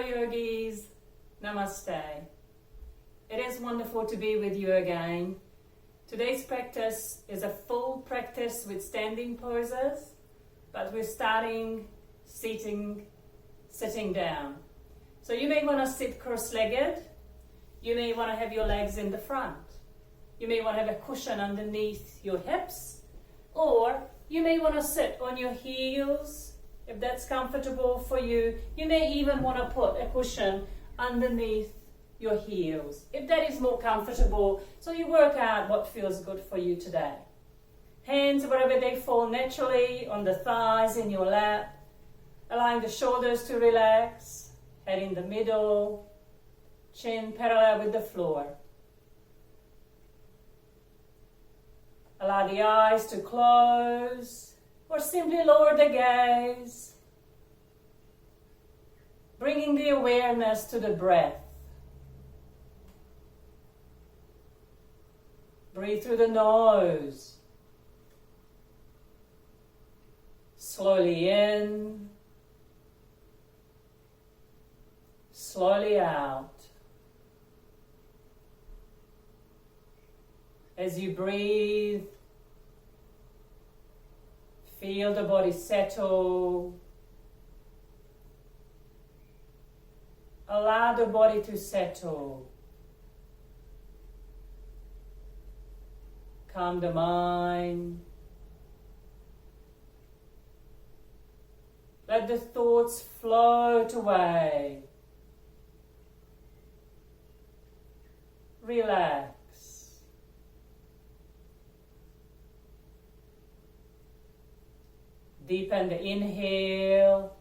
yogis, namaste. It is wonderful to be with you again. Today's practice is a full practice with standing poses, but we're starting sitting down. So you may want to sit cross-legged. You may want to have your legs in the front. You may want to have a cushion underneath your hips, or you may want to sit on your heels if that's comfortable for you. You may even want to put a cushion underneath your heels if that is more comfortable. So you work out what feels good for you today. Hands wherever they fall naturally, on the thighs, in your lap, allowing the shoulders to relax, head in the middle, chin parallel with the floor. Allow the eyes to close or simply lower the gaze, bringing the awareness to the breath. Breathe through the nose. Slowly in, slowly out. As you breathe, feel the body settle. Allow the body to settle. Calm the mind. Let the thoughts float away. Relax. Deepen the inhale.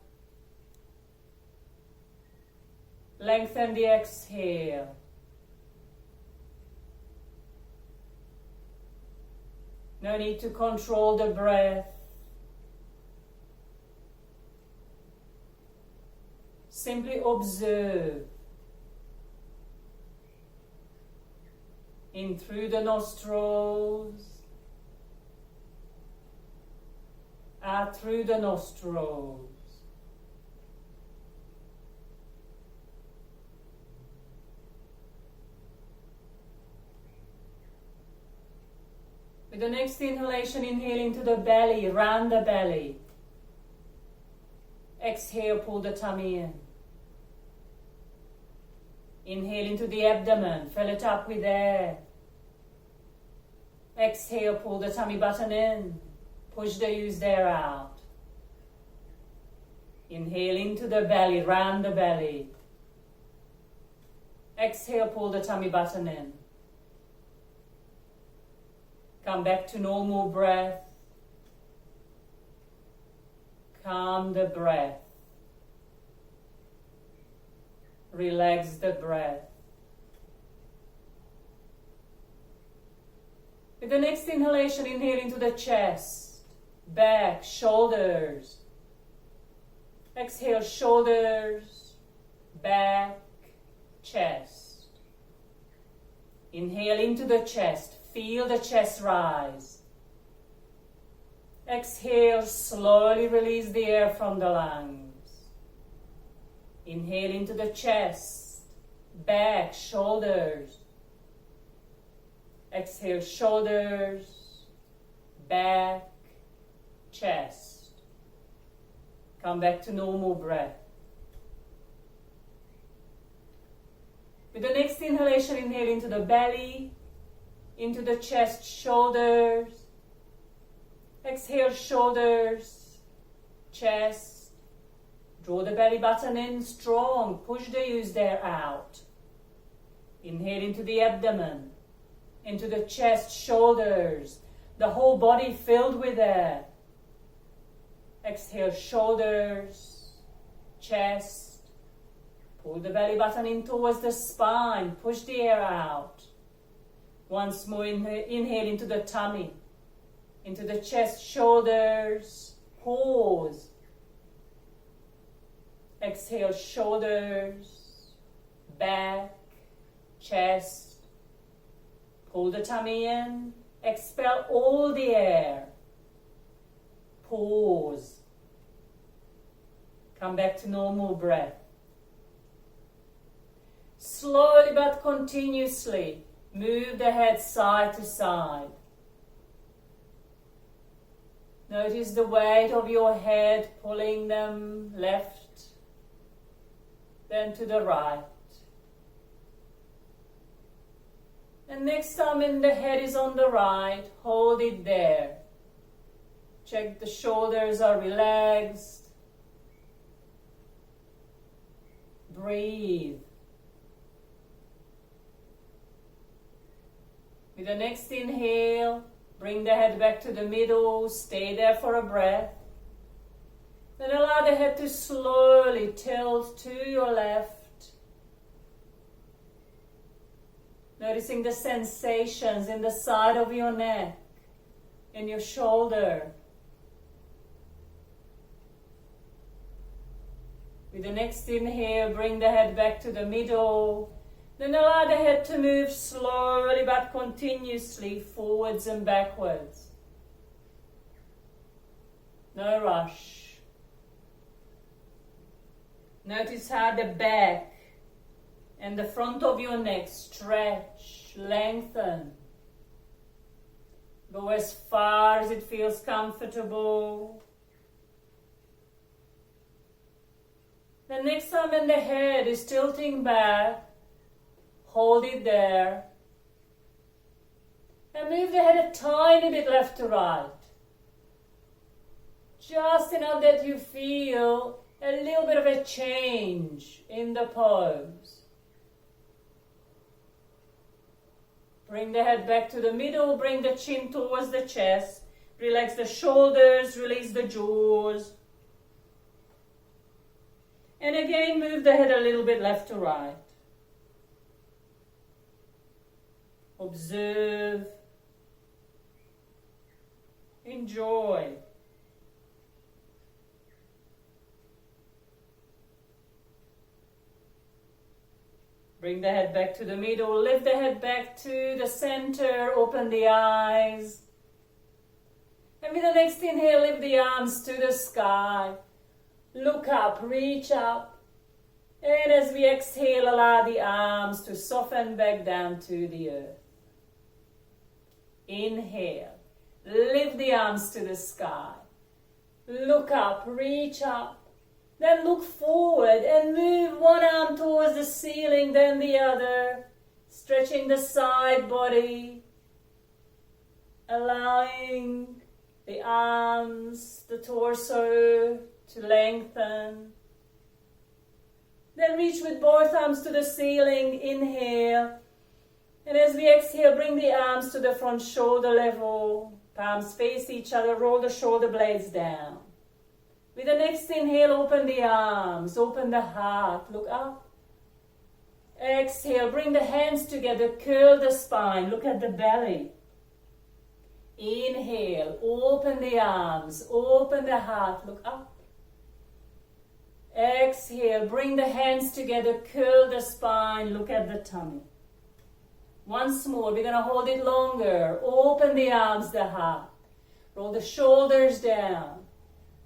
Lengthen the exhale. No need to control the breath. Simply observe. In through the nostrils. Out through the nostrils. With the next inhalation, inhale into the belly, round the belly. Exhale, pull the tummy in. Inhale into the abdomen, fill it up with air. Exhale, pull the tummy button in. Push the used air out. Inhale into the belly, round the belly. Exhale, pull the tummy button in. Come back to normal breath. Calm the breath. Relax the breath. With the next inhalation, inhale into the chest, back, shoulders. Exhale, shoulders, back, chest. Inhale into the chest. Feel the chest rise. Exhale, slowly release the air from the lungs. Inhale into the chest, back, shoulders. Exhale, shoulders, back, chest. Come back to normal breath. With the next inhalation, inhale into the belly, into the chest, shoulders. Exhale, shoulders, chest. Draw the belly button in strong. Push the used air out. Inhale into the abdomen, into the chest, shoulders. The whole body filled with air. Exhale, shoulders, chest. Pull the belly button in towards the spine. Push the air out. Once more, inhale into the tummy, into the chest, shoulders, pause. Exhale, shoulders, back, chest. Pull the tummy in. Expel all the air. Pause. Come back to normal breath. slowly but continuously move the head side to side. Notice the weight of your head pulling them left, then to the right. And next time when the head is on the right, hold it there. Check the shoulders are relaxed. Breathe. With the next inhale, bring the head back to the middle, stay there for a breath. Then allow the head to slowly tilt to your left. Noticing the sensations in the side of your neck, in your shoulder. With the next inhale, bring the head back to the middle. Then allow the head to move slowly but continuously forwards and backwards. No rush. Notice how the back and the front of your neck stretch, lengthen. Go as far as it feels comfortable. The next time when the head is tilting back, hold it there. And move the head a tiny bit left to right. Just enough that you feel a little bit of a change in the pose. Bring the head back to the middle, bring the chin towards the chest. Relax the shoulders, release the jaws. And again, move the head a little bit left to right. Observe. Enjoy. Bring the head back to the middle, lift the head back to the center, open the eyes. And with the next inhale, lift the arms to the sky. Look up, reach up. And as we exhale, allow the arms to soften back down to the earth. Inhale, lift the arms to the sky. Look up, reach up. Then look forward and move one arm towards the ceiling, then the other. Stretching the side body. Allowing the arms, the torso to lengthen. Then reach with both arms to the ceiling. Inhale. And as we exhale, bring the arms to the front shoulder level. Palms face each other. Roll the shoulder blades down. With the next inhale, open the arms, open the heart, look up. Exhale, bring the hands together, curl the spine, look at the belly. Inhale, open the arms, open the heart, look up. Exhale, bring the hands together, curl the spine, look at the tummy. Once more, we're going to hold it longer. Open the arms, the heart. Roll the shoulders down.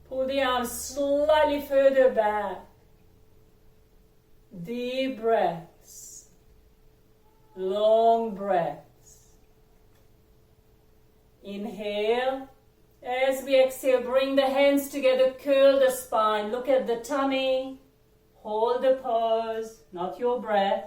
Pull the arms slightly further back. Deep breaths. Long breaths. Inhale. As we exhale, bring the hands together, curl the spine. Look at the tummy. Hold the pose, not your breath.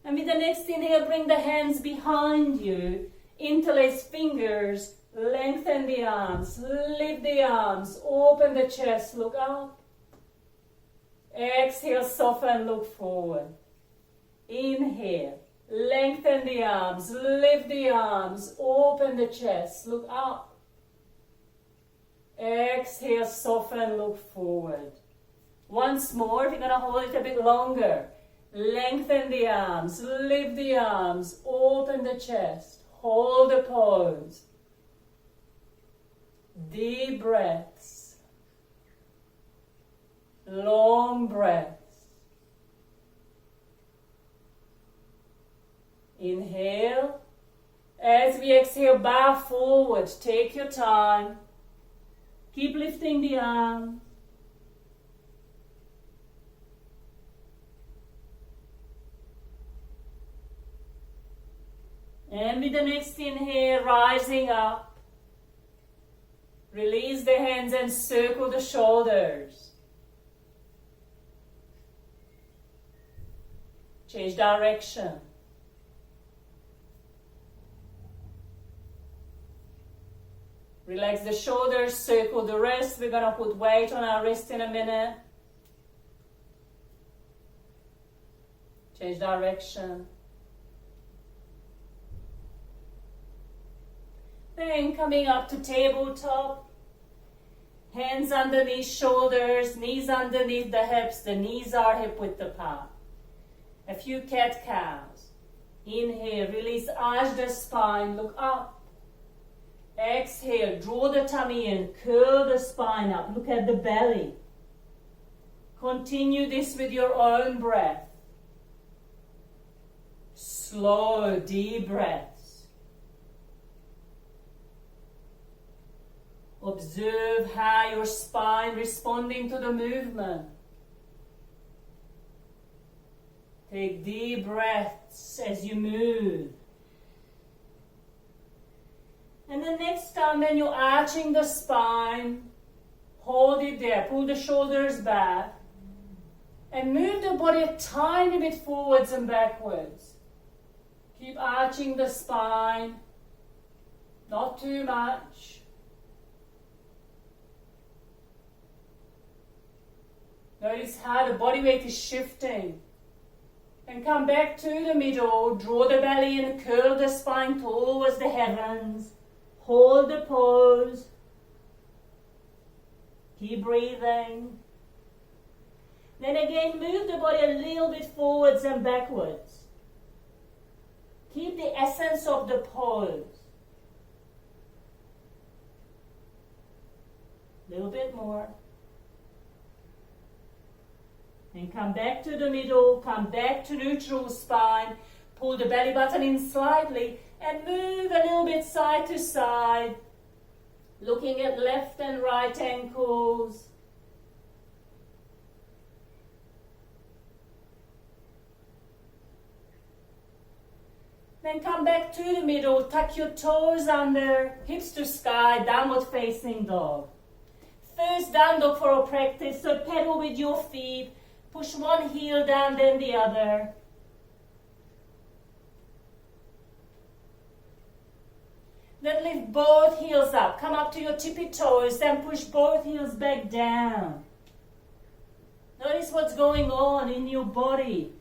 And with the next inhale, bring the hands behind you. Interlace fingers, lengthen the arms, lift the arms, open the chest, look up. Exhale, soften, look forward. Inhale, lengthen the arms, lift the arms, open the chest, look up. Exhale, soften, look forward. Once more, we're going to hold it a bit longer. Lengthen the arms, lift the arms, open the chest. Hold the pose. Deep breaths. Long breaths. Inhale. As we exhale, bow forward. Take your time. Keep lifting the arms. And with the next inhale, rising up. Release the hands and circle the shoulders. Change direction. Relax the shoulders, circle the wrist. We're going to put weight on our wrist in a minute. Change direction. Then coming up to tabletop. Hands underneath shoulders, knees underneath the hips. The knees are hip width apart. A few cat-cows. Inhale, release, arch the spine, look up. Exhale, draw the tummy in, curl the spine up, look at the belly. Continue this with your own breath. Slow, deep breaths. Observe how your spine responding to the movement. Take deep breaths as you move. And the next time when you're arching the spine, hold it there, pull the shoulders back, and move the body a tiny bit forwards and backwards. Keep arching the spine, not too much. Notice how the body weight is shifting. And come back to the middle, draw the belly in, curl the spine towards the heavens. Hold the pose. Keep breathing. Then again, move the body a little bit forwards and backwards. Keep the essence of the pose. A little bit more. And come back to the middle, come back to neutral spine. Pull the belly button in slightly and move a little bit side to side. Looking at left and right ankles. Then come back to the middle, tuck your toes under, hips to sky, downward facing dog. First down dog for our practice, so pedal with your feet. Push one heel down, then the other. Then lift both heels up. Come up to your tippy toes, then push both heels back down. Notice what's going on in your body,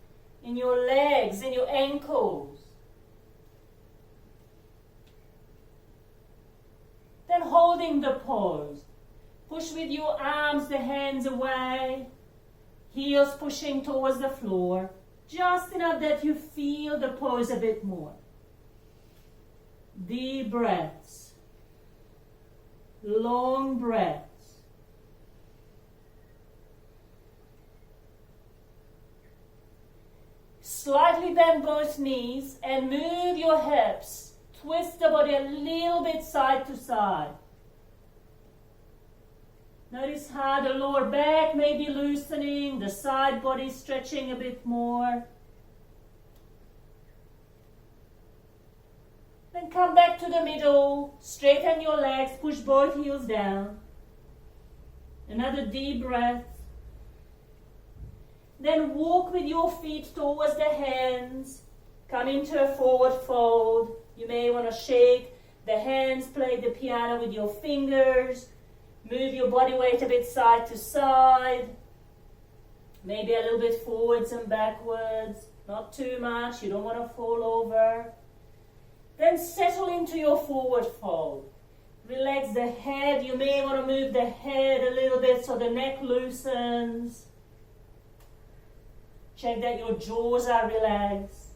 in your legs, in your ankles. Then holding the pose. Push with your arms, the hands away. Heels pushing towards the floor. Just enough that you feel the pose a bit more. Deep breaths. Long breaths. Slightly bend both knees and move your hips. Twist the body a little bit side to side. Notice how the lower back may be loosening, the side body stretching a bit more. Then come back to the middle, straighten your legs, push both heels down. Another deep breath. Then walk with your feet towards the hands. Come into a forward fold. You may want to shake the hands, play the piano with your fingers. Move your body weight a bit side to side. Maybe a little bit forwards and backwards. Not too much, you don't want to fall over. Then settle into your forward fold. Relax the head. You may want to move the head a little bit so the neck loosens. Check that your jaws are relaxed.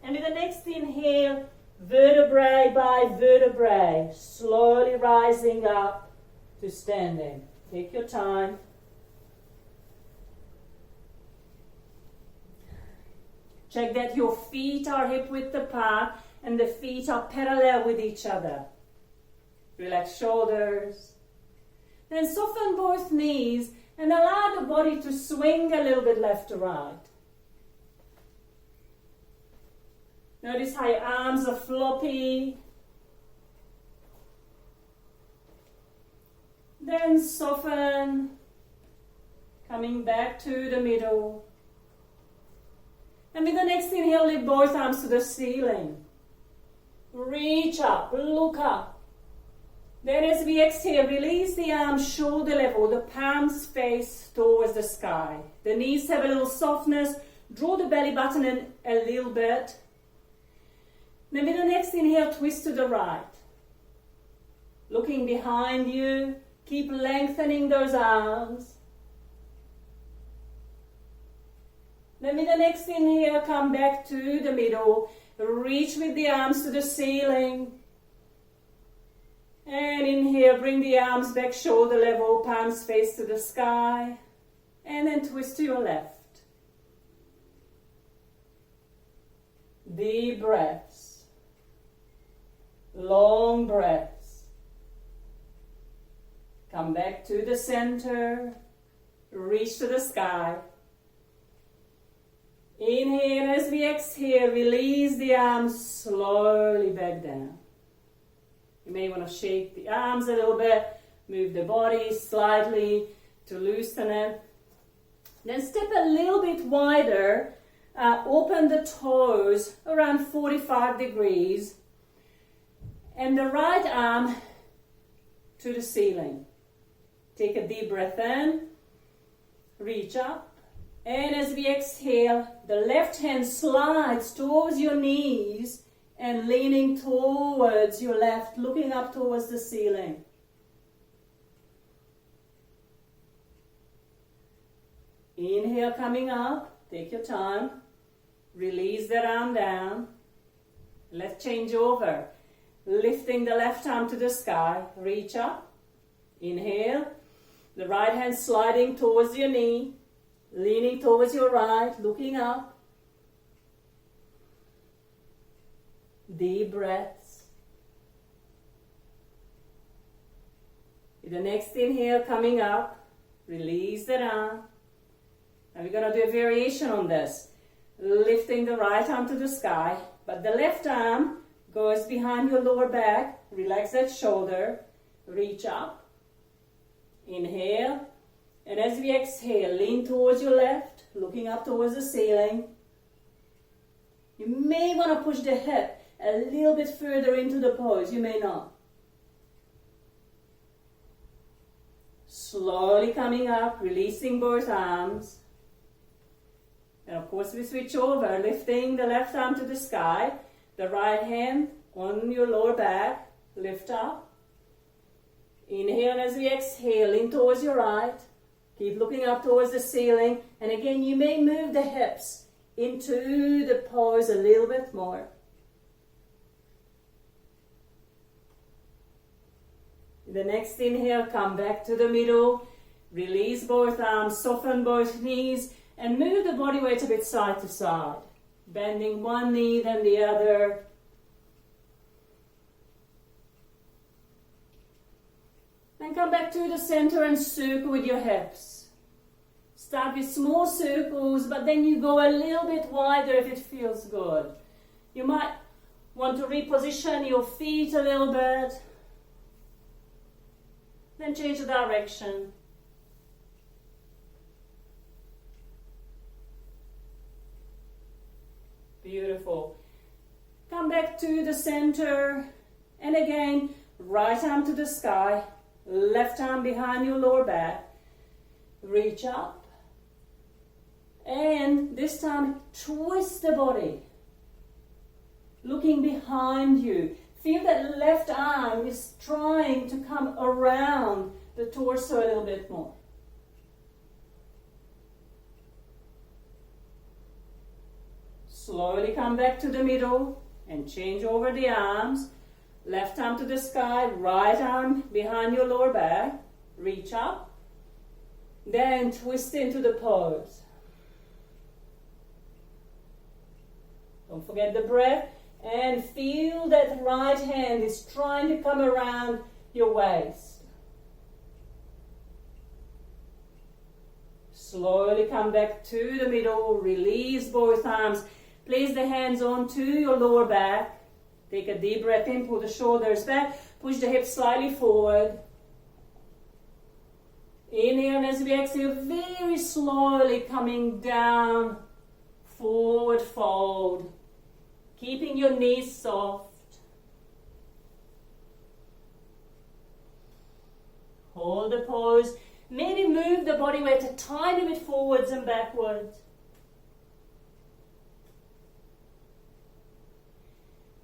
And with the next inhale, vertebrae by vertebrae, slowly rising up to standing. Take your time. Check that your feet are hip width apart and the feet are parallel with each other. Relax shoulders. Then soften both knees and allow the body to swing a little bit left to right. Notice how your arms are floppy. Then soften, coming back to the middle. And with the next inhale, lift both arms to the ceiling. Reach up, look up. Then as we exhale, release the arms shoulder level, the palms face towards the sky. The knees have a little softness. Draw the belly button in a little bit. Then with the next inhale, twist to the right. Looking behind you, keep lengthening those arms. Then with the next inhale, come back to the middle. Reach with the arms to the ceiling. And inhale, bring the arms back shoulder level, palms face to the sky. And then twist to your left. Deep breaths. Long breaths. Come back to the center. Reach to the sky. Inhale, as we exhale, release the arms slowly back down. You may want to shake the arms a little bit, move the body slightly to loosen it. Then step a little bit wider, open the toes around 45 degrees, and the right arm to the ceiling. Take a deep breath in, reach up. And as we exhale, the left hand slides towards your knees and leaning towards your left, looking up towards the ceiling. Inhale, coming up. Take your time. Release that arm down. Let's change over. Lifting the left arm to the sky. Reach up. Inhale. The right hand sliding towards your knee. Leaning towards your right, looking up. Deep breaths. With the next inhale, coming up, release that arm. And we're going to do a variation on this. Lifting the right arm to the sky, but the left arm goes behind your lower back. Relax that shoulder. Reach up. Inhale. And as we exhale, lean towards your left, looking up towards the ceiling. You may want to push the hip a little bit further into the pose. You may not. Slowly coming up, releasing both arms. And of course we switch over, lifting the left arm to the sky. The right hand on your lower back. Lift up. Inhale, as we exhale, lean towards your right. Keep looking up towards the ceiling. And again, you may move the hips into the pose a little bit more. The next inhale, come back to the middle. Release both arms, soften both knees, and move the body weight a bit side to side. Bending one knee, then the other. Then come back to the center and circle with your hips. Start with small circles, but then you go a little bit wider if it feels good. You might want to reposition your feet a little bit. Then change the direction. Beautiful. Come back to the center. And again, right arm to the sky. Left arm behind your lower back. Reach up. And this time, twist the body. Looking behind you. Feel that left arm is trying to come around the torso a little bit more. Slowly come back to the middle and change over the arms. Left arm to the sky, right arm behind your lower back. Reach up. Then twist into the pose. Don't forget the breath. And feel that right hand is trying to come around your waist. Slowly come back to the middle. Release both arms. Place the hands onto your lower back. Take a deep breath in, pull the shoulders back, push the hips slightly forward. Inhale, and as we exhale, very slowly coming down, forward fold. Keeping your knees soft. Hold the pose. Maybe move the body weight a tiny bit forwards and backwards.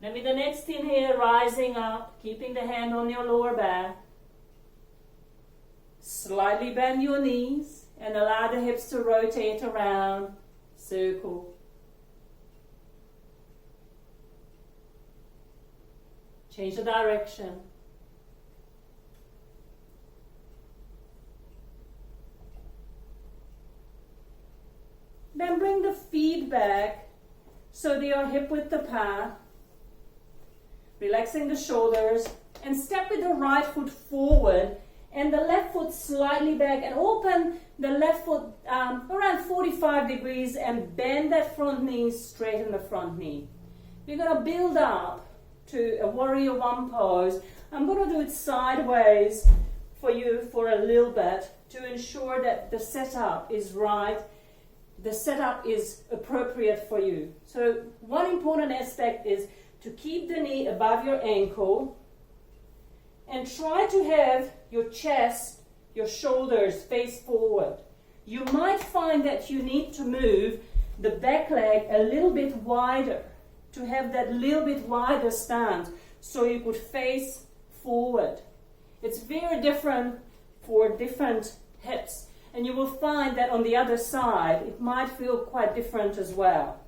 Then with the next inhale, rising up, keeping the hand on your lower back. Slightly bend your knees and allow the hips to rotate around, circle. Change the direction. Then bring the feet back so they are hip width apart. Relaxing the shoulders and step with the right foot forward and the left foot slightly back and open the left foot around 45 degrees and bend that front knee, straighten the front knee. We're going to build up to a warrior one pose. I'm going to do it sideways for you for a little bit to ensure that the setup is right. The setup is appropriate for you. So one important aspect is to keep the knee above your ankle and try to have your chest, your shoulders face forward. You might find that you need to move the back leg a little bit wider to have that little bit wider stance so you could face forward. It's very different for different hips. And you will find that on the other side, it might feel quite different as well.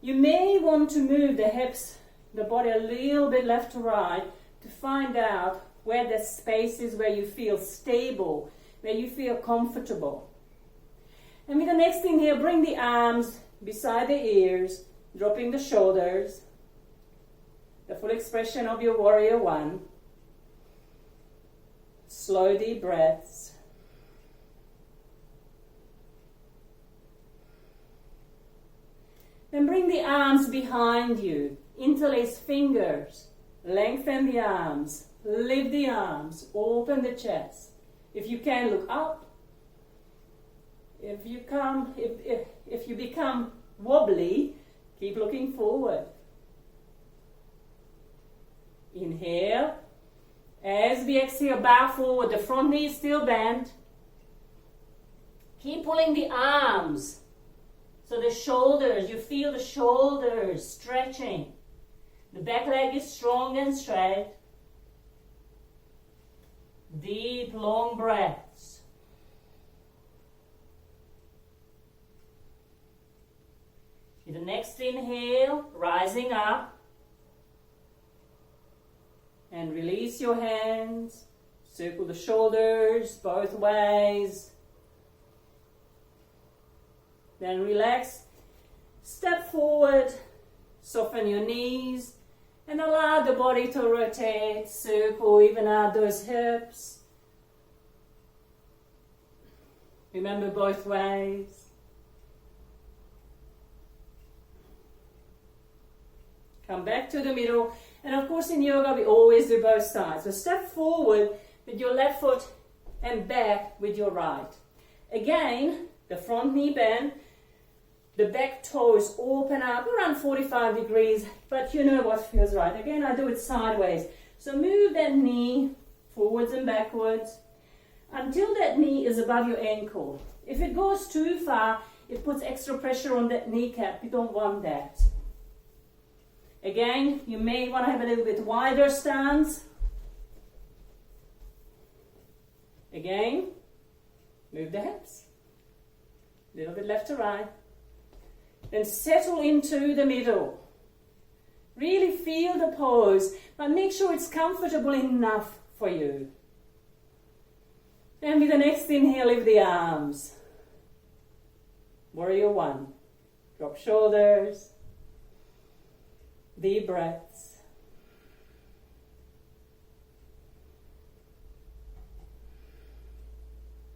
You may want to move the hips, the body a little bit left to right to find out where the space is where you feel stable, where you feel comfortable. And with the next inhale, bring the arms beside the ears, dropping the shoulders. The full expression of your warrior one. Slow deep breaths. Then bring the arms behind you, interlace fingers, lengthen the arms, lift the arms, open the chest. If you can, look up. If you become wobbly, keep looking forward. Inhale. As we exhale, bow forward, the front knee is still bent. Keep pulling the arms. So the shoulders, you feel the shoulders stretching. The back leg is strong and straight. Deep, long breaths. With the next inhale, rising up. And release your hands. Circle the shoulders both ways. Then relax, step forward, soften your knees, and allow the body to rotate, circle, even out those hips. Remember both ways. Come back to the middle, and of course in yoga we always do both sides. So step forward with your left foot and back with your right. Again, the front knee bend. The back toes open up around 45 degrees, but you know what feels right. Again, I do it sideways. So move that knee forwards and backwards until that knee is above your ankle. If it goes too far, it puts extra pressure on that kneecap. You don't want that. Again, you may want to have a little bit wider stance. Again, move the hips. A little bit left to right. Then settle into the middle. Really feel the pose, but make sure it's comfortable enough for you. Then with the next inhale, lift the arms. Warrior one. Drop shoulders. Deep breaths.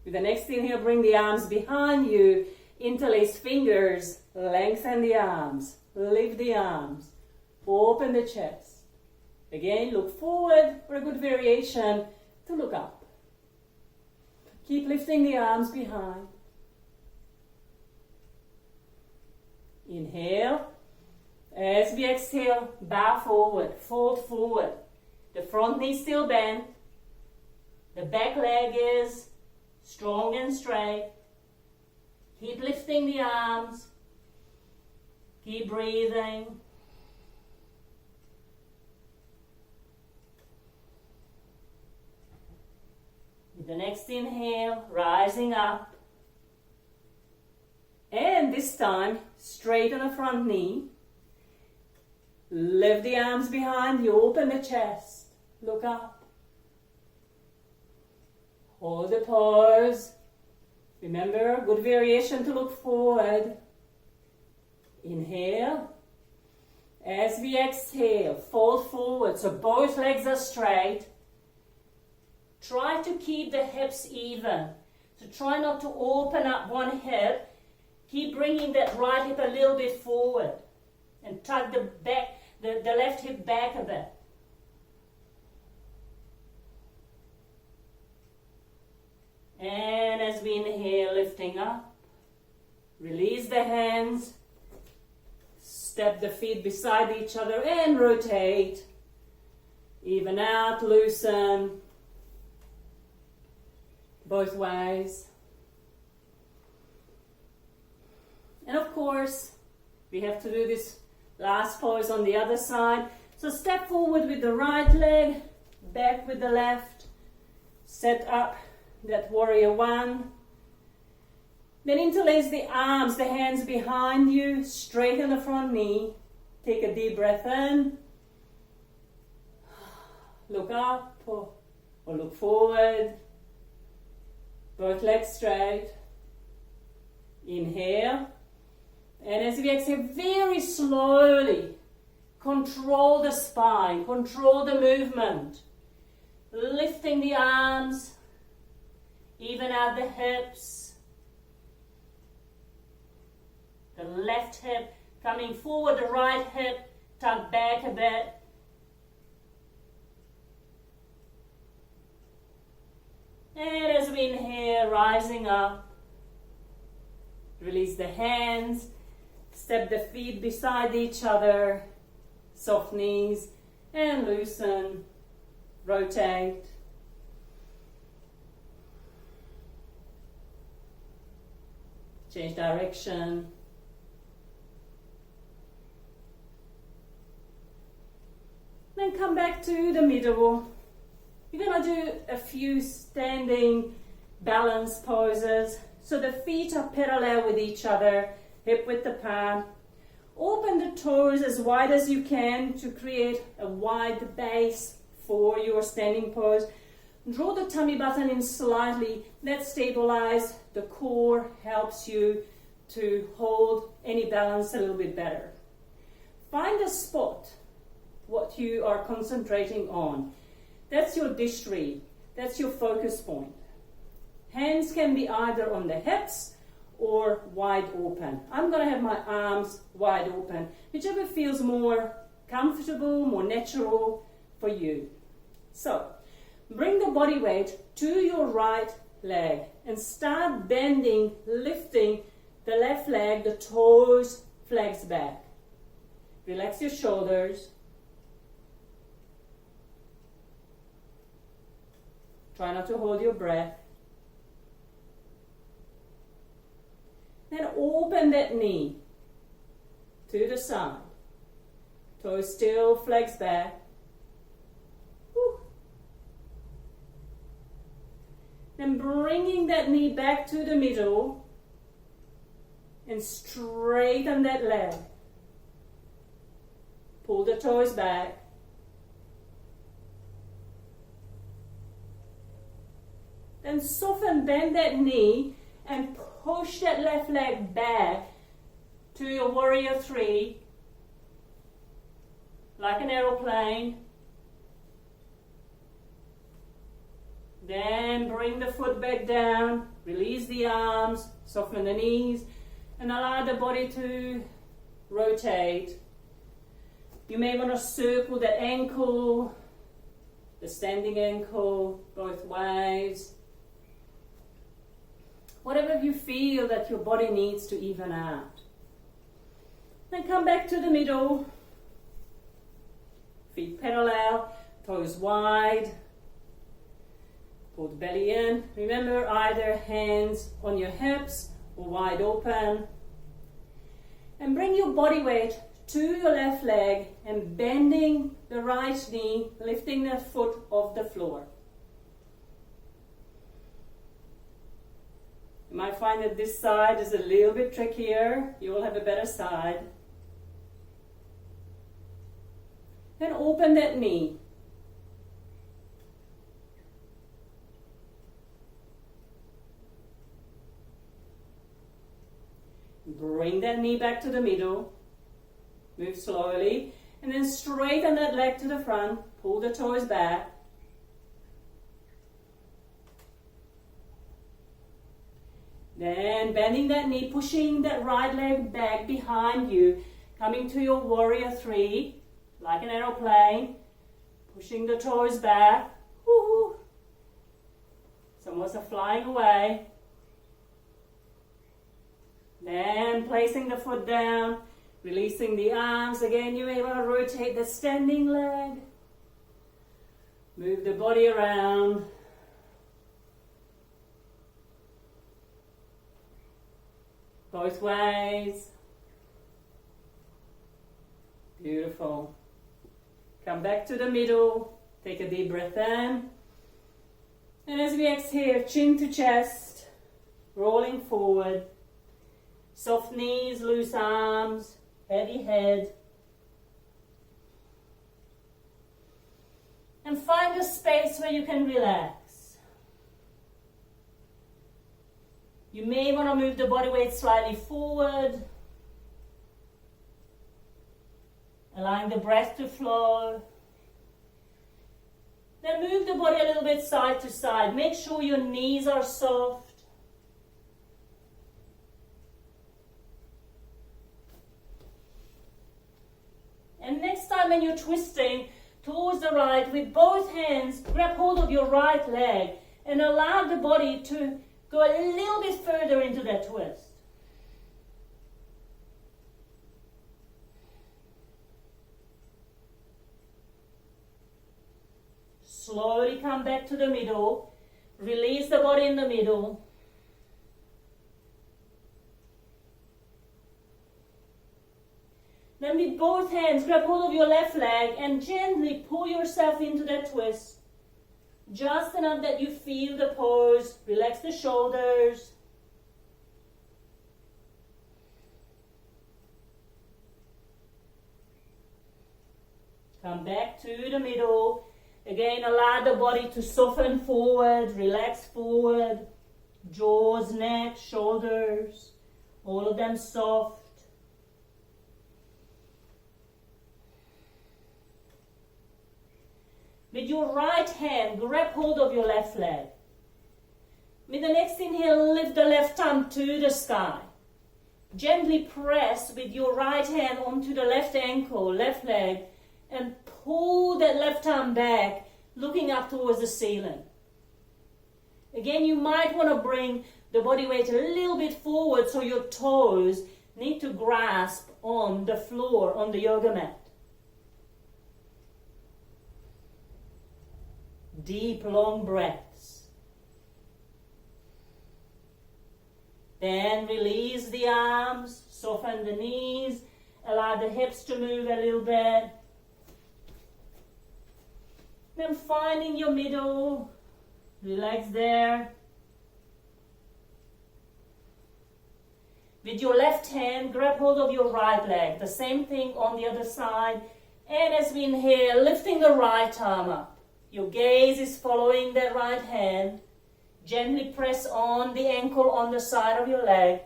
With the next inhale, bring the arms behind you Interlace fingers, lengthen the arms, lift the arms, open the chest. Again, look forward, or a good variation to look up. Keep lifting the arms behind. Inhale. As we exhale, bow forward, fold forward. The front knee still bent. The back leg is strong and straight. Keep lifting the arms. Keep breathing. With the next inhale, rising up. And this time, straighten the front knee. Lift the arms behind you, open the chest. Look up. Hold the pose. Remember, good variation to look forward. Inhale. As we exhale, fold forward so both legs are straight. Try to keep the hips even. So try not to open up one hip. Keep bringing that right hip a little bit forward. And tuck the left hip back a bit. And as we inhale, lifting up. Release the hands. Step the feet beside each other and rotate. Even out, loosen. Both ways. And of course, we have to do this last pose on the other side. So step forward with the right leg, back with the left. Set up that warrior one. Then interlace the arms, the hands behind you, straighten the front knee. Take a deep breath in. Look up or look forward. Both legs straight. Inhale. And as we exhale, very slowly, control the spine, control the movement. Lifting the arms, even out the hips. The left hip coming forward, the right hip tucked back a bit. And as we inhale, rising up, release the hands. Step the feet beside each other, soft knees, and loosen, rotate. Change direction. Then come back to the middle. You're going to do a few standing balance poses. So the feet are parallel with each other. Hip width apart. Open the toes as wide as you can to create a wide base for your standing pose. Draw the tummy button in slightly. That stabilizes the core, helps you to hold any balance a little bit better. Find a spot, what you are concentrating on. That's your dishri. That's your focus point. Hands can be either on the hips or wide open. I'm going to have my arms wide open, whichever feels more comfortable, more natural for you. So, bring the body weight to your right leg and start bending, lifting the left leg, the toes, flex back. Relax your shoulders. Try not to hold your breath. Then open that knee to the side. Toes still flex back. Whew. Then bringing that knee back to the middle and straighten that leg. Pull the toes back. Then soften, bend that knee and push that left leg back to your warrior three, like an aeroplane. Then bring the foot back down, release the arms, soften the knees, And allow the body to rotate. You may want to circle that ankle, the standing ankle, both ways. Whatever you feel that your body needs to even out. Then come back to the middle. Feet parallel, toes wide. Pull the belly in. Remember, either hands on your hips or wide open. And bring your body weight to your left leg and bending the right knee, lifting the foot off the floor. You might find that this side is a little bit trickier. You will have a better side. Then open that knee. Bring that knee back to the middle. Move slowly. And then straighten that leg to the front. Pull the toes back. Then bending that knee, pushing that right leg back behind you. Coming to your warrior three, like an aeroplane. Pushing the toes back. Woo-hoo. Some of us are flying away. Then placing the foot down, releasing the arms. Again, you may want to rotate the standing leg. Move the body around. Both ways. Beautiful. Come back to the middle. Take a deep breath in. And as we exhale, chin to chest, rolling forward. Soft knees, loose arms, heavy head. And find a space where you can relax. You may want to move the body weight slightly forward. Allowing the breath to flow. Then move the body a little bit side to side. Make sure your knees are soft. And next time when you're twisting towards the right, with both hands, grab hold of your right leg and allow the body to go a little bit further into that twist. Slowly come back to the middle. Release the body in the middle. Then with both hands, grab hold of your left leg and gently pull yourself into that twist. Just enough that you feel the pose. Relax the shoulders. Come back to the middle. Again, allow the body to soften forward, relax forward. Jaws, neck, shoulders, all of them soft. With your right hand, grab hold of your left leg. With the next inhale, lift the left arm to the sky. Gently press with your right hand onto the left ankle, left leg, and pull that left arm back, looking up towards the ceiling. Again, you might want to bring the body weight a little bit forward so your toes need to grasp on the floor, on the yoga mat. Deep, long breaths. Then release the arms, soften the knees, allow the hips to move a little bit. Then finding your middle, relax there. With your left hand, grab hold of your right leg. The same thing on the other side. And as we inhale, lifting the right arm up. Your gaze is following that right hand. Gently press on the ankle on the side of your leg.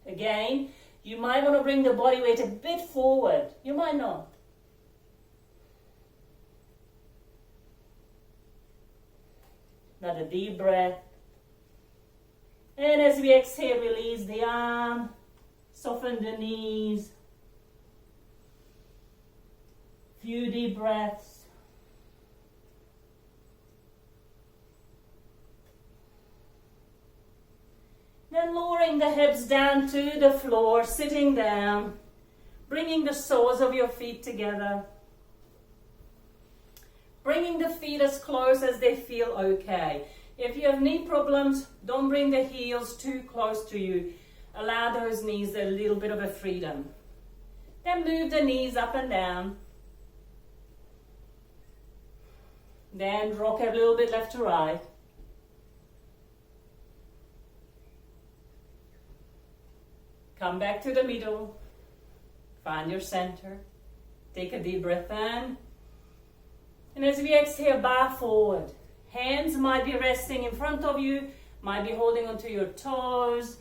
Again, you might want to bring the body weight a bit forward. You might not. Another deep breath. And as we exhale, release the arm, soften the knees. Few deep breaths. Then lowering the hips down to the floor, sitting down, bringing the soles of your feet together. Bringing the feet as close as they feel okay. If you have knee problems, don't bring the heels too close to you. Allow those knees a little bit of a freedom. Then move the knees up and down. Then rock a little bit left to right. Come back to the middle. Find your center. Take a deep breath in. And as we exhale, bow forward. Hands might be resting in front of you, might be holding onto your toes.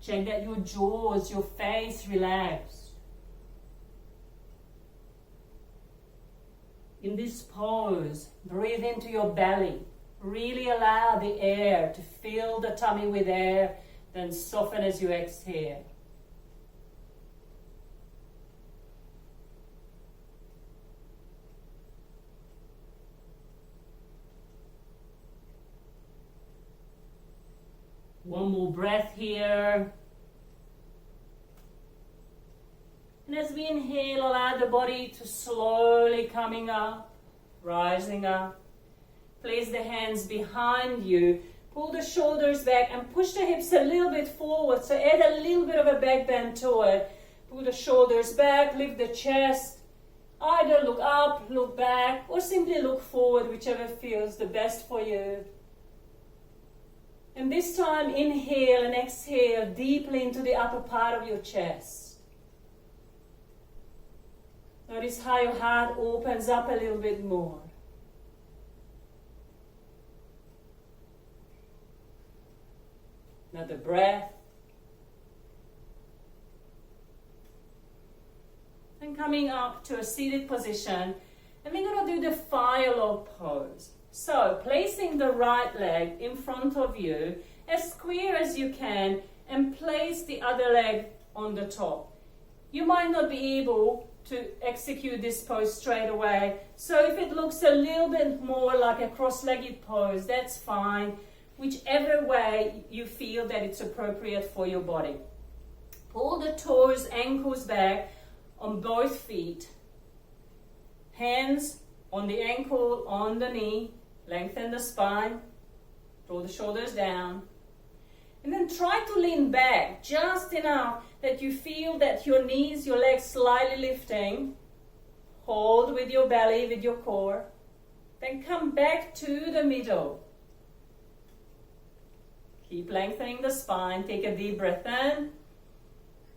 Check that your jaws, your face relax. In this pose, breathe into your belly. Really allow the air to fill the tummy with air, then soften as you exhale. One more breath here. And as we inhale, allow the body to slowly coming up, rising up. Place the hands behind you. Pull the shoulders back and push the hips a little bit forward. So add a little bit of a back bend to it. Pull the shoulders back, lift the chest. Either look up, look back, or simply look forward, whichever feels the best for you. And this time, inhale and exhale deeply into the upper part of your chest. Notice how your heart opens up a little bit more. Another breath. And coming up to a seated position. And we're going to do the fire log pose. So, placing the right leg in front of you, as square as you can, and place the other leg on the top. You might not be able to execute this pose straight away, so if it looks a little bit more like a cross-legged pose, that's fine. Whichever way you feel that it's appropriate for your body. Pull the toes, ankles back on both feet. Hands on the ankle, on the knee. Lengthen the spine, draw the shoulders down, and then try to lean back just enough that you feel that your knees, your legs slightly lifting. Hold with your belly, with your core. Then come back to the middle. Keep lengthening the spine, take a deep breath in.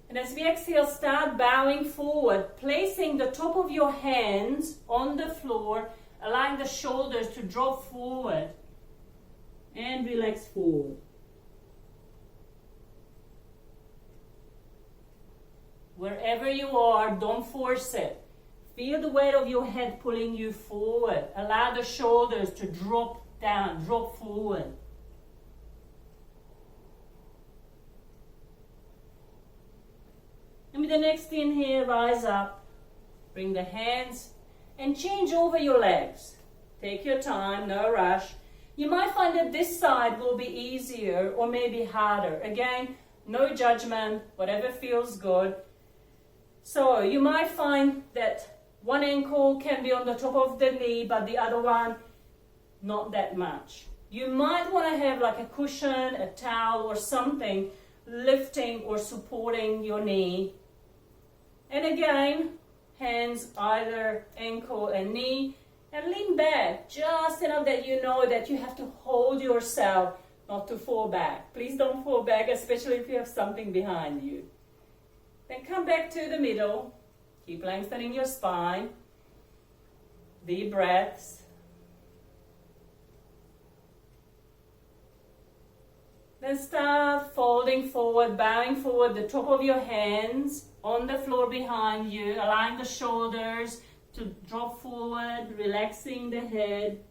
And as we exhale, start bowing forward, placing the top of your hands on the floor, allowing the shoulders to drop forward and relax forward. Wherever you are, don't force it. Feel the weight of your head pulling you forward. Allow the shoulders to drop down, drop forward. And with the next inhale, rise up. Bring the hands and change over your legs. Take your time, no rush. You might find that this side will be easier or maybe harder. Again, no judgment, whatever feels good. So you might find that one ankle can be on the top of the knee, but the other one, not that much. You might want to have like a cushion, a towel or something lifting or supporting your knee. And again, hands either ankle and knee, and lean back just enough that you know that you have to hold yourself not to fall back. Please don't fall back, especially if you have something behind you. Then come back to the middle. Keep lengthening your spine. Deep breaths. Then start folding forward, bowing forward, the top of your hands on the floor behind you, allowing the shoulders to drop forward, relaxing the head.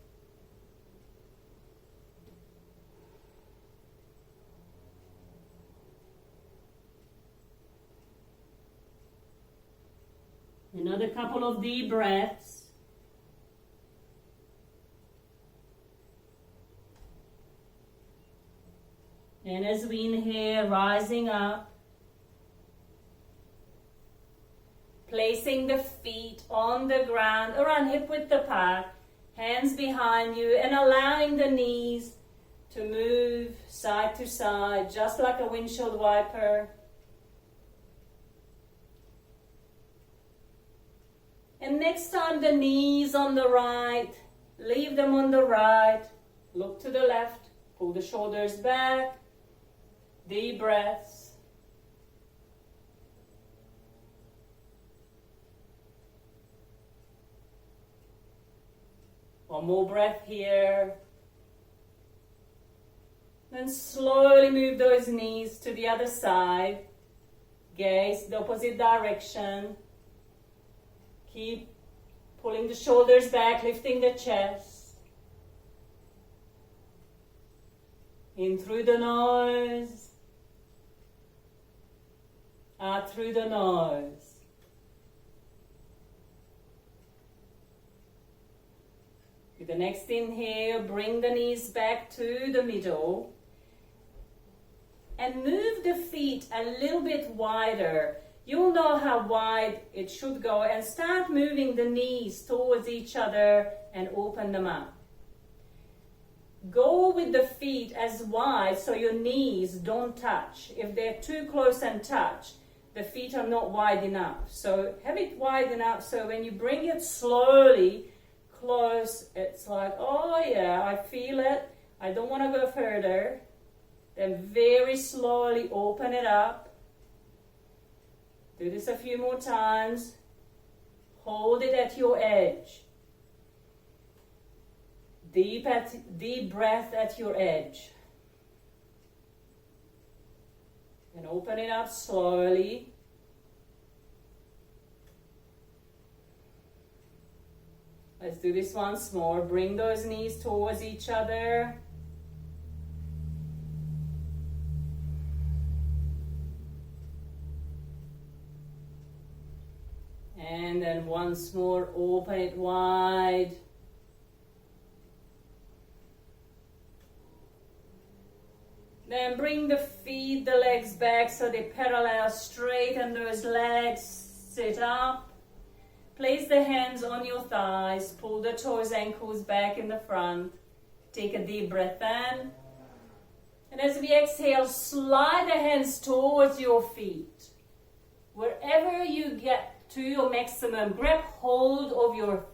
Another couple of deep breaths. And as we inhale, rising up, placing the feet on the ground, around hip width apart, hands behind you, and allowing the knees to move side to side, just like a windshield wiper. And next time the knees on the right, leave them on the right, look to the left, pull the shoulders back, deep breaths. One more breath here. Then slowly move those knees to the other side. Gaze the opposite direction. Keep pulling the shoulders back, lifting the chest. In through the nose. Out through the nose. With the next inhale, bring the knees back to the middle. And move the feet a little bit wider. You'll know how wide it should go, and start moving the knees towards each other and open them up. Go with the feet as wide so your knees don't touch. If they're too close and touch, the feet are not wide enough. So have it wide enough so when you bring it slowly close, it's like, oh yeah, I feel it. I don't want to go further. Then very slowly open it up. Do this a few more times. Hold it at your edge. Deep breath at your edge. And open it up slowly. Let's do this once more. Bring those knees towards each other. And then once more, open it wide. Then bring the feet, the legs back so they parallel, straighten those legs, sit up. Place the hands on your thighs, pull the toes, ankles back in the front. Take a deep breath in. And as we exhale, slide the hands towards your feet. Wherever you get to your maximum, grab hold of your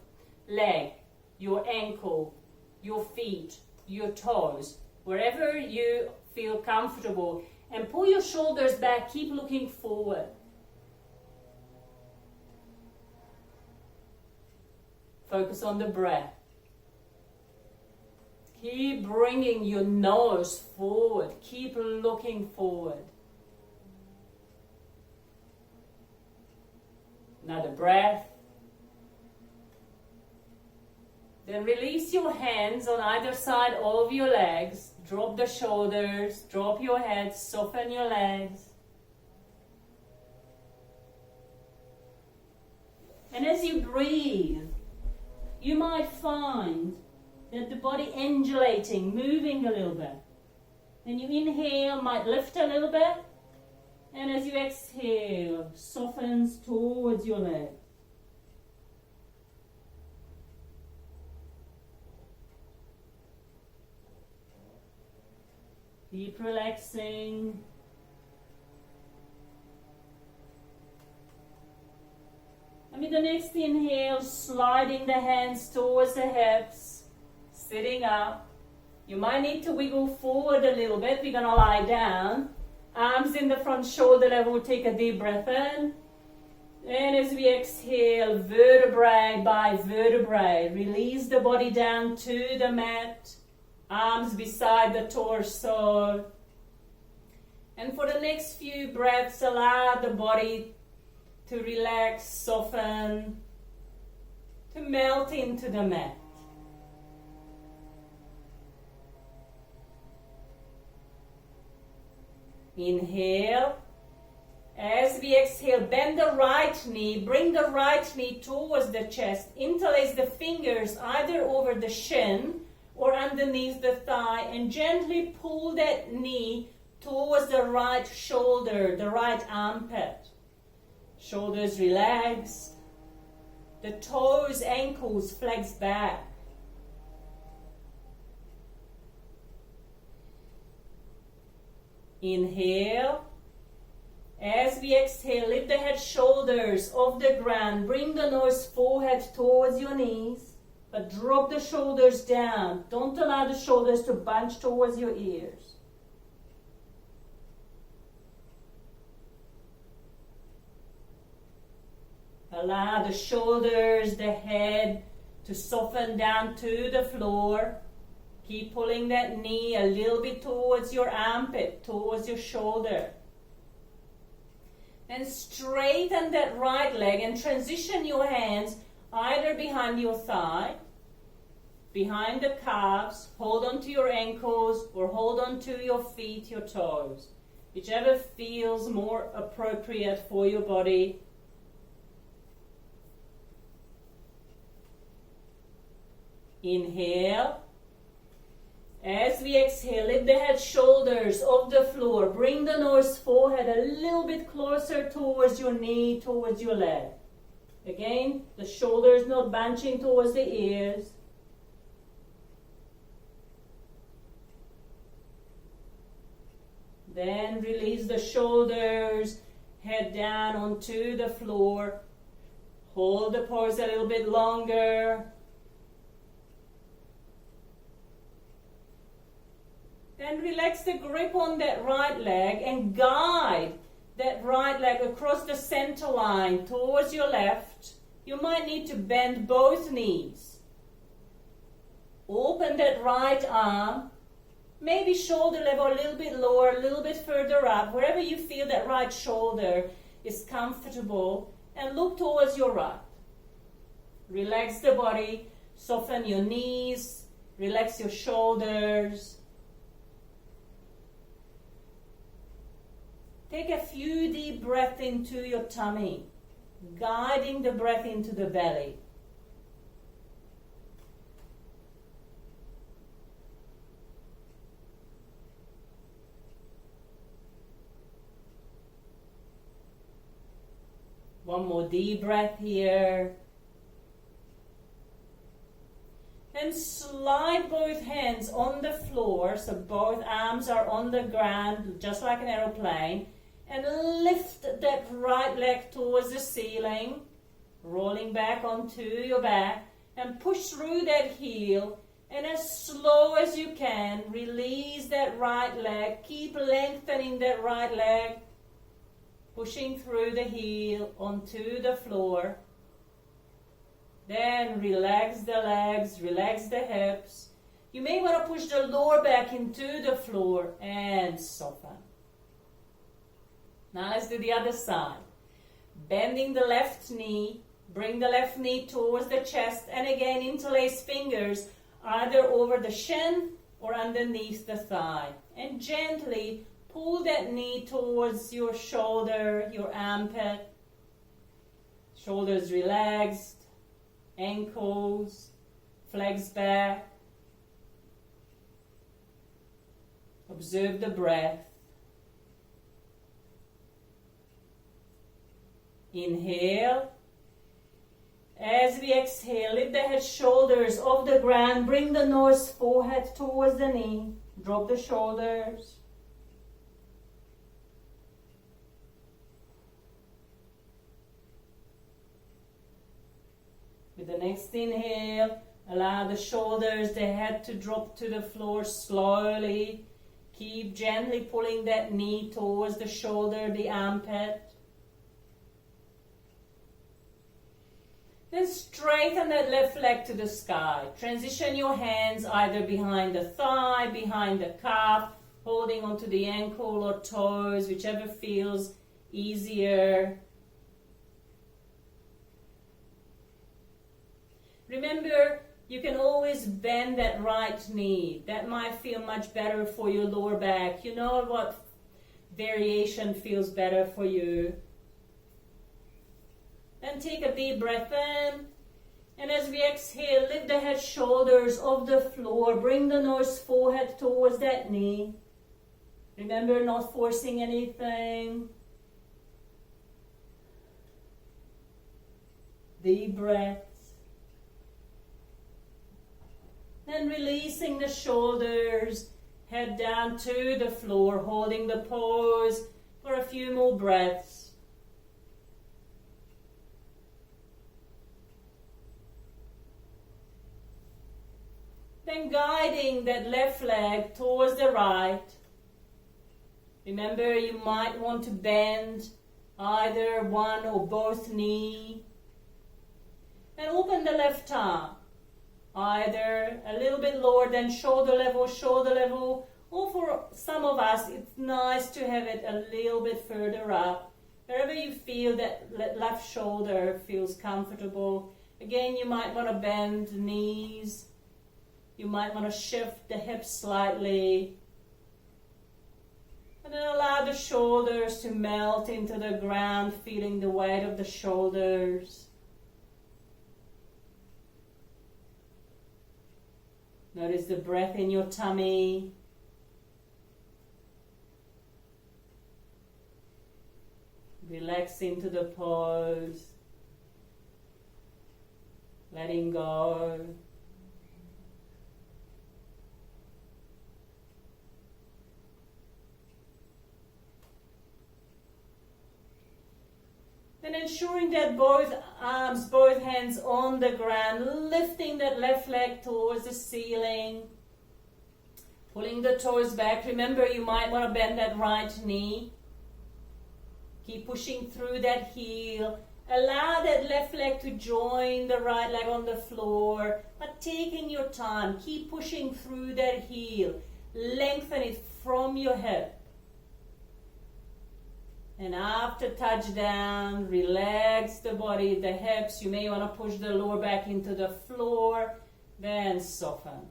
leg, your ankle, your feet, your toes, wherever you feel comfortable, and pull your shoulders back. Keep looking forward. Focus on the breath. Keep bringing your nose forward. Keep looking forward. Another breath. Then release your hands on either side of your legs. Drop the shoulders, drop your head, soften your legs. And as you breathe, you might find that the body undulating, moving a little bit. Then you inhale, might lift a little bit. And as you exhale, softens towards your leg. Keep relaxing. And with the next inhale, sliding the hands towards the hips, sitting up. You might need to wiggle forward a little bit. We're going to lie down. Arms in the front, shoulder level. Take a deep breath in. And as we exhale, vertebrae by vertebrae, release the body down to the mat. Arms beside the torso. And for the next few breaths, allow the body to relax, soften, to melt into the mat. Inhale. As we exhale, bend the right knee, bring the right knee towards the chest, interlace the fingers either over the shin or underneath the thigh, and gently pull that knee towards the right shoulder, the right armpit. Shoulders relaxed, the toes, ankles flex back. Inhale. As we exhale, lift the head, shoulders off the ground. Bring the nose, forehead towards your knees, but drop the shoulders down. Don't allow the shoulders to bunch towards your ears. Allow the shoulders, the head to soften down to the floor. Keep pulling that knee a little bit towards your armpit, towards your shoulder. And straighten that right leg and transition your hands either behind your thigh, behind the calves, hold on to your ankles, or hold on to your feet, your toes, whichever feels more appropriate for your body. Inhale. As we exhale, lift the head, shoulders off the floor. Bring the nose, forehead a little bit closer towards your knee, towards your leg. Again, the shoulders not bunching towards the ears. Then release the shoulders, head down onto the floor. Hold the pose a little bit longer. Then relax the grip on that right leg and guide that right leg across the center line towards your left. You might need to bend both knees. Open that right arm. Maybe shoulder level a little bit lower, a little bit further up, wherever you feel that right shoulder is comfortable, and look towards your right. Relax the body, soften your knees, relax your shoulders. Take a few deep breaths into your tummy, guiding the breath into the belly. One more deep breath here. And slide both hands on the floor, so both arms are on the ground, just like an aeroplane. And lift that right leg towards the ceiling, rolling back onto your back, and push through that heel. And as slow as you can, release that right leg. Keep lengthening that right leg, pushing through the heel onto the floor. Then relax the legs, relax the hips. You may want to push the lower back into the floor and soften. Now let's do the other side. Bending the left knee, bring the left knee towards the chest, and again interlace fingers either over the shin or underneath the thigh. And gently pull that knee towards your shoulder, your armpit. Shoulders relaxed, ankles flex back. Observe the breath. Inhale. As we exhale, lift the head, shoulders off the ground. Bring the nose, forehead towards the knee. Drop the shoulders. With the next inhale, allow the shoulders, the head to drop to the floor slowly. Keep gently pulling that knee towards the shoulder, the armpit. Then straighten that left leg to the sky. Transition your hands either behind the thigh, behind the calf, holding onto the ankle or toes, whichever feels easier. Remember, you can always bend that right knee. That might feel much better for your lower back. You know what variation feels better for you. Then take a deep breath in. And as we exhale, lift the head, shoulders off the floor. Bring the nose, forehead towards that knee. Remember, not forcing anything. Deep breaths. Then releasing the shoulders, head down to the floor, holding the pose for a few more breaths. Then guiding that left leg towards the right. Remember, you might want to bend either one or both knee. And open the left arm, either a little bit lower than shoulder level, or for some of us, it's nice to have it a little bit further up. Wherever you feel that left shoulder feels comfortable. Again, you might want to bend the knees. You might want to shift the hips slightly. And then allow the shoulders to melt into the ground, feeling the weight of the shoulders. Notice the breath in your tummy. Relax into the pose. Letting go. Then ensuring that both arms, both hands on the ground, lifting that left leg towards the ceiling. Pulling the toes back. Remember, you might want to bend that right knee. Keep pushing through that heel. Allow that left leg to join the right leg on the floor, but taking your time. Keep pushing through that heel. Lengthen it from your hip. And after touchdown, relax the body, the hips. You may want to push the lower back into the floor, then soften.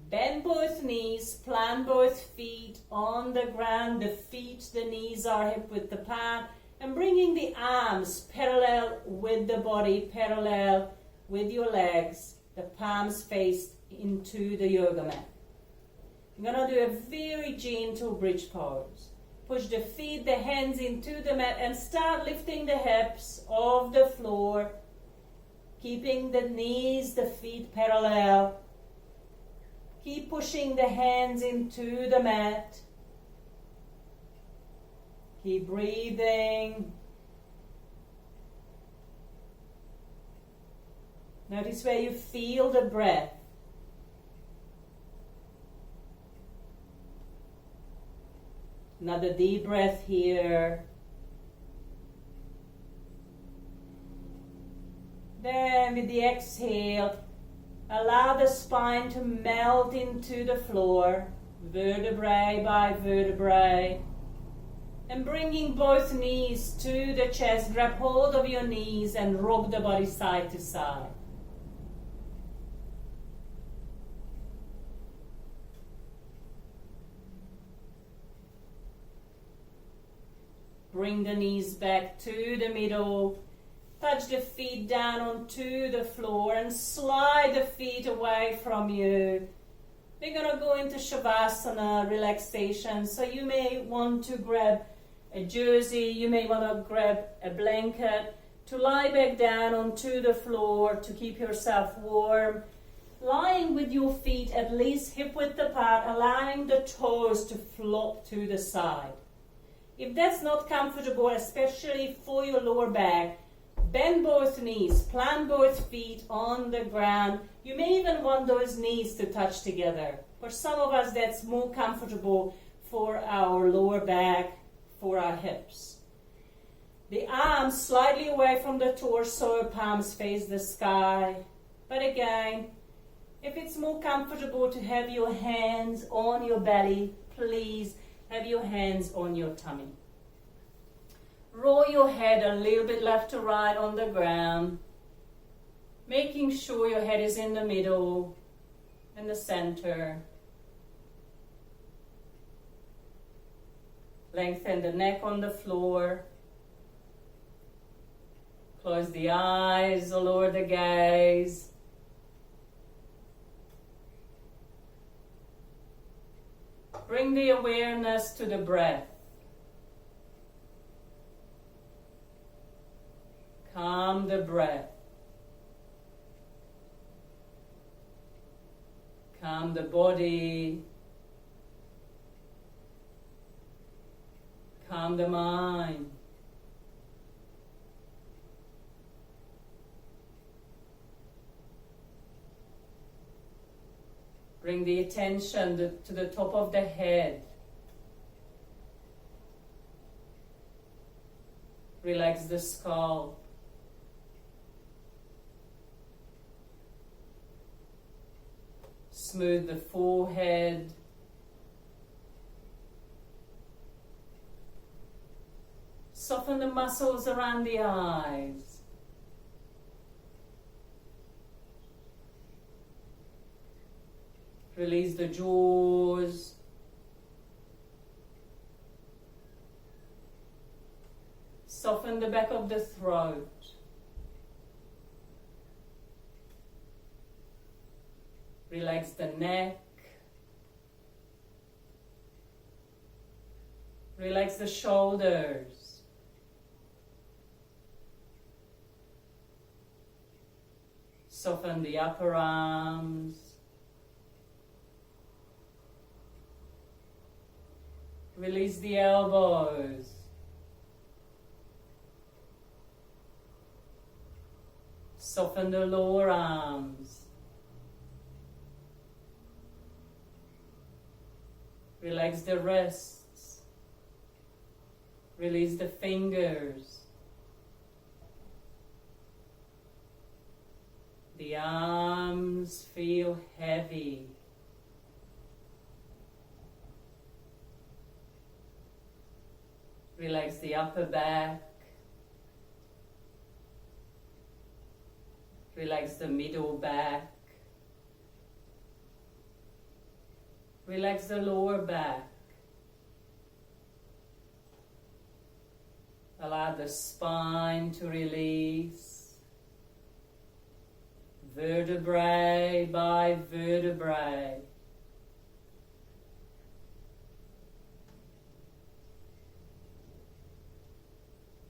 Bend both knees, plant both feet on the ground. The feet, the knees are hip width apart. And bringing the arms parallel with the body, parallel with your legs. The palms faced into the yoga mat. You're going to do a very gentle bridge pose. Push the feet, the hands into the mat and start lifting the hips off the floor. Keeping the knees, the feet parallel. Keep pushing the hands into the mat. Keep breathing. Notice where you feel the breath. Another deep breath here. Then with the exhale, allow the spine to melt into the floor, vertebrae by vertebrae. And bringing both knees to the chest, grab hold of your knees and rock the body side to side. Bring the knees back to the middle. Touch the feet down onto the floor and slide the feet away from you. We're going to go into Shavasana, relaxation. So you may want to grab a jersey, you may want to grab a blanket to lie back down onto the floor to keep yourself warm. Lying with your feet at least hip width apart, allowing the toes to flop to the side. If that's not comfortable, especially for your lower back, bend both knees, plant both feet on the ground. You may even want those knees to touch together. For some of us, that's more comfortable for our lower back, for our hips. The arms slightly away from the torso, palms face the sky. But again, if it's more comfortable to have your hands on your belly, please have your hands on your tummy. Roll your head a little bit left to right on the ground, making sure your head is in the middle and the center. Lengthen the neck on the floor. Close the eyes, lower the gaze. Bring the awareness to the breath. Calm the breath. Calm the body. Calm the mind. Bring the attention to the top of the head. Relax the skull. Smooth the forehead. Soften the muscles around the eyes. Release the jaws. Soften the back of the throat. Relax the neck. Relax the shoulders. Soften the upper arms. Release the elbows. Soften the lower arms. Relax the wrists. Release the fingers. The arms feel heavy. Relax the upper back. Relax the middle back. Relax the lower back. Allow the spine to release. Vertebrae by vertebrae.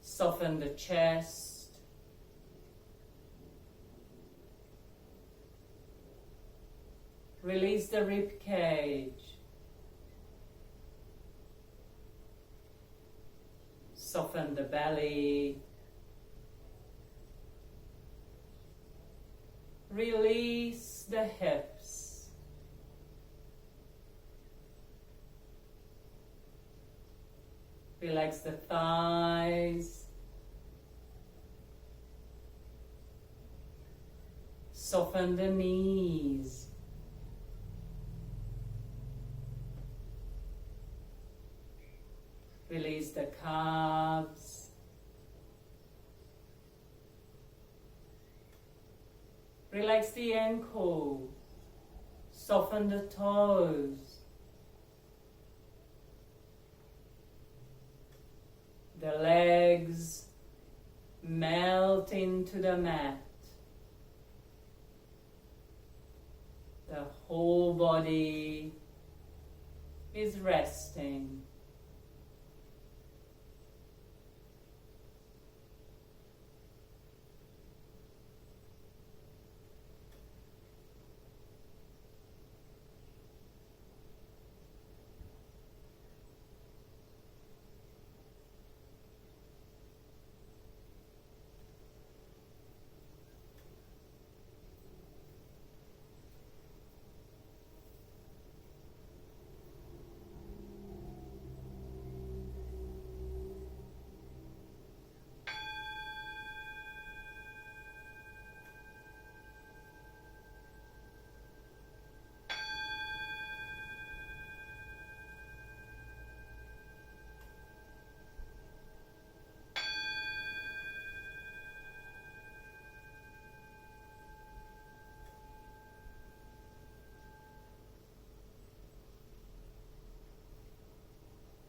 Soften the chest. Release the rib cage. Soften the belly. Release the hips. Relax the thighs. Soften the knees. Release the calves. Relax the ankle. Soften the toes. The legs melt into the mat. The whole body is resting.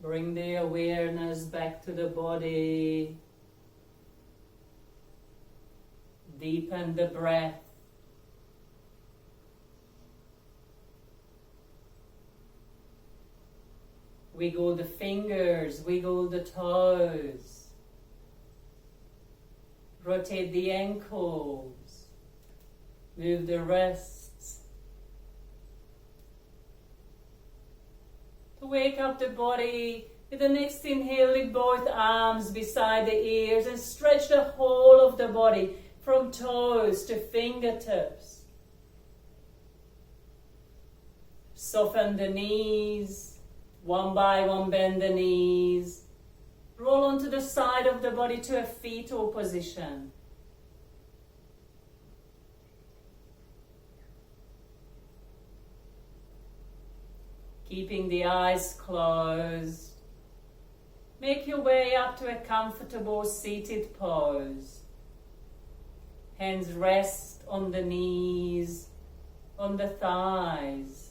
Bring the awareness back to the body. Deepen the breath. Wiggle the fingers, wiggle the toes. Rotate the ankles. Move the wrists. To wake up the body, with the next inhale, lift both arms beside the ears and stretch the whole of the body from toes to fingertips. Soften the knees. One by one, bend the knees. Roll onto the side of the body to a fetal position. Keeping the eyes closed. Make your way up to a comfortable seated pose. Hands rest on the knees, on the thighs.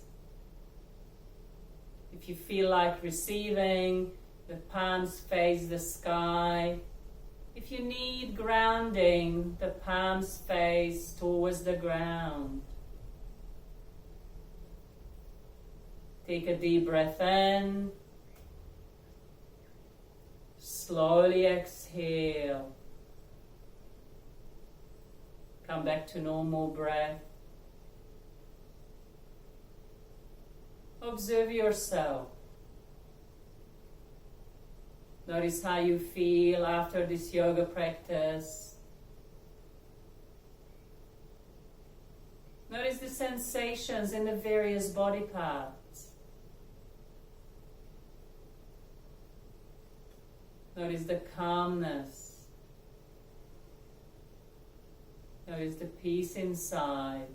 If you feel like receiving, the palms face the sky. If you need grounding, the palms face towards the ground. Take a deep breath in. Slowly exhale. Come back to normal breath. Observe yourself. Notice how you feel after this yoga practice. Notice the sensations in the various body parts. Notice the calmness. Notice the peace inside.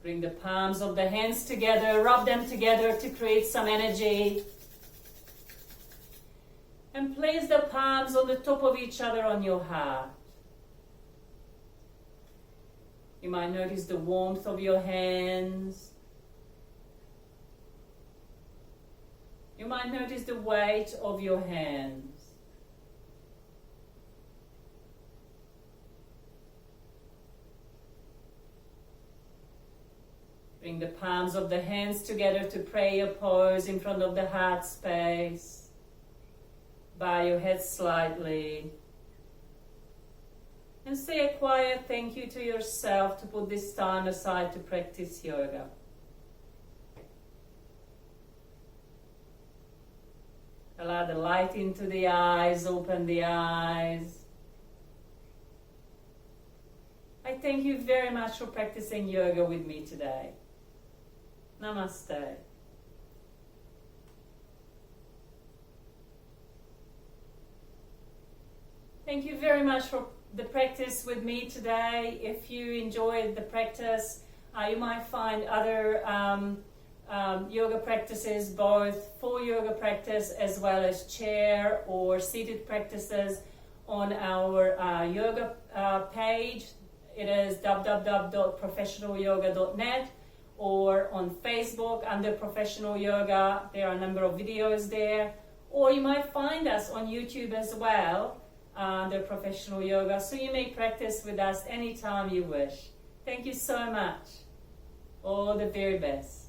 Bring the palms of the hands together, rub them together to create some energy. And place the palms on the top of each other on your heart. You might notice the warmth of your hands. You might notice the weight of your hands. Bring the palms of the hands together to prayer pose in front of the heart space. Bow your head slightly. And say a quiet thank you to yourself to put this time aside to practice yoga. Allow the light into the eyes, open the eyes. I thank you very much for practicing yoga with me today. Namaste. Thank you very much for the practice with me today. If you enjoyed the practice, you might find other yoga practices, both full yoga practice as well as chair or seated practices on our yoga page. It is www.professionalyoga.net, or on Facebook under Professional Yoga. There are a number of videos there. Or you might find us on YouTube as well under Professional Yoga. So you may practice with us anytime you wish. Thank you so much. All the very best.